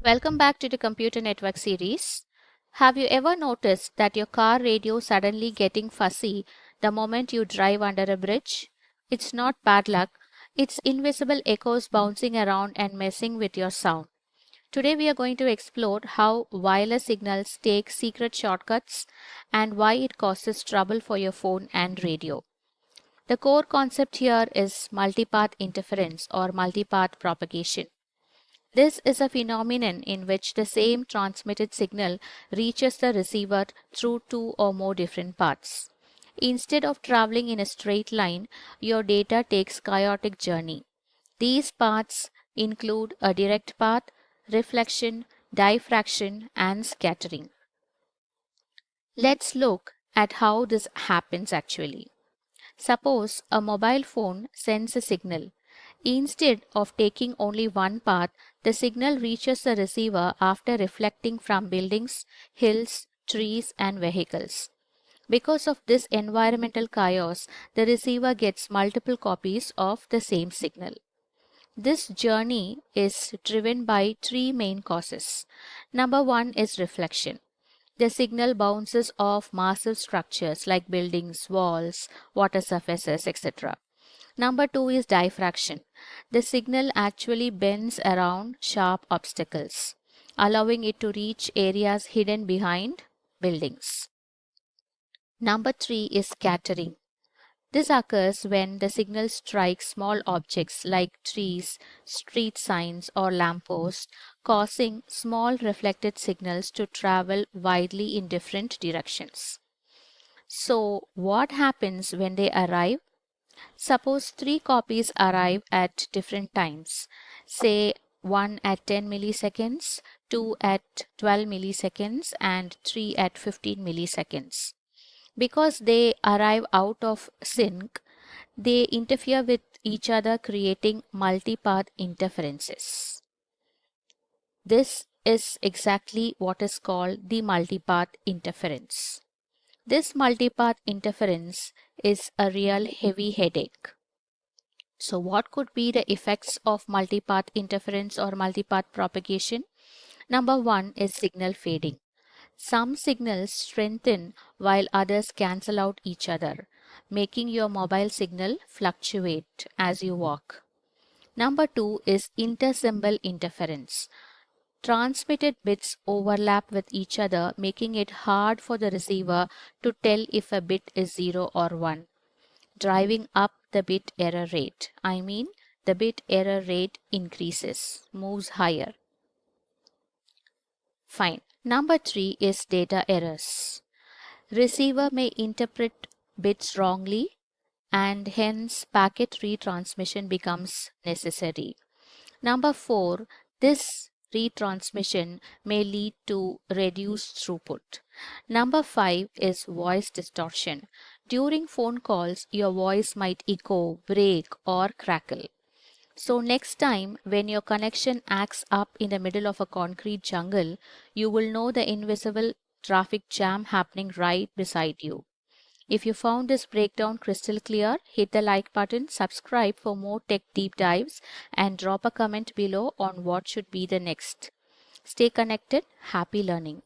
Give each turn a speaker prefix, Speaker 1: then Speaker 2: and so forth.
Speaker 1: Welcome back to the Computer Network series. Have you ever noticed that your car radio suddenly getting fussy the moment you drive under a bridge? It's not bad luck, it's invisible echoes bouncing around and messing with your sound. Today we are going to explore how wireless signals take secret shortcuts and why it causes trouble for your phone and radio. The core concept here is multipath interference or multipath propagation. This is a phenomenon in which the same transmitted signal reaches the receiver through two or more different paths. Instead of traveling in a straight line, your data takes chaotic journey. These paths include a direct path, reflection, diffraction, and scattering. Let's look at how this happens actually. Suppose a mobile phone sends a signal. Instead of taking only one path, the signal reaches the receiver after reflecting from buildings, hills, trees, and vehicles. Because of this environmental chaos, the receiver gets multiple copies of the same signal. This journey is driven by three main causes. Number one is reflection. The signal bounces off massive structures like buildings, walls, water surfaces, etc. Number two is diffraction. The signal actually bends around sharp obstacles, allowing it to reach areas hidden behind buildings. Number three is scattering. This occurs when the signal strikes small objects like trees, street signs, or lampposts, causing small reflected signals to travel widely in different directions. So, what happens when they arrive? Suppose three copies arrive at different times, say one at 10 milliseconds, two at 12 milliseconds, and three at 15 milliseconds. Because they arrive out of sync, they interfere with each other, creating multipath interferences. This is exactly what is called the multipath interference. This multipath interference is a real heavy headache. So, what could be the effects of multipath interference or multipath propagation? Number one is signal fading. Some signals strengthen while others cancel out each other, making your mobile signal fluctuate as you walk. Number two is intersymbol interference. Transmitted bits overlap with each other, making it hard for the receiver to tell if a bit is 0 or 1, driving up the bit error rate. I mean, the bit error rate increases, moves higher. Fine. Number three is data errors. Receiver may interpret bits wrongly and hence packet retransmission becomes necessary. Number four, this retransmission may lead to reduced throughput. Number five is voice distortion. During phone calls, your voice might echo, break, or crackle. So, next time when your connection acts up in the middle of a concrete jungle, you will know the invisible traffic jam happening right beside you. If you found this breakdown crystal clear, hit the like button, subscribe for more tech deep dives, and drop a comment below on what should be the next. Stay connected. Happy learning.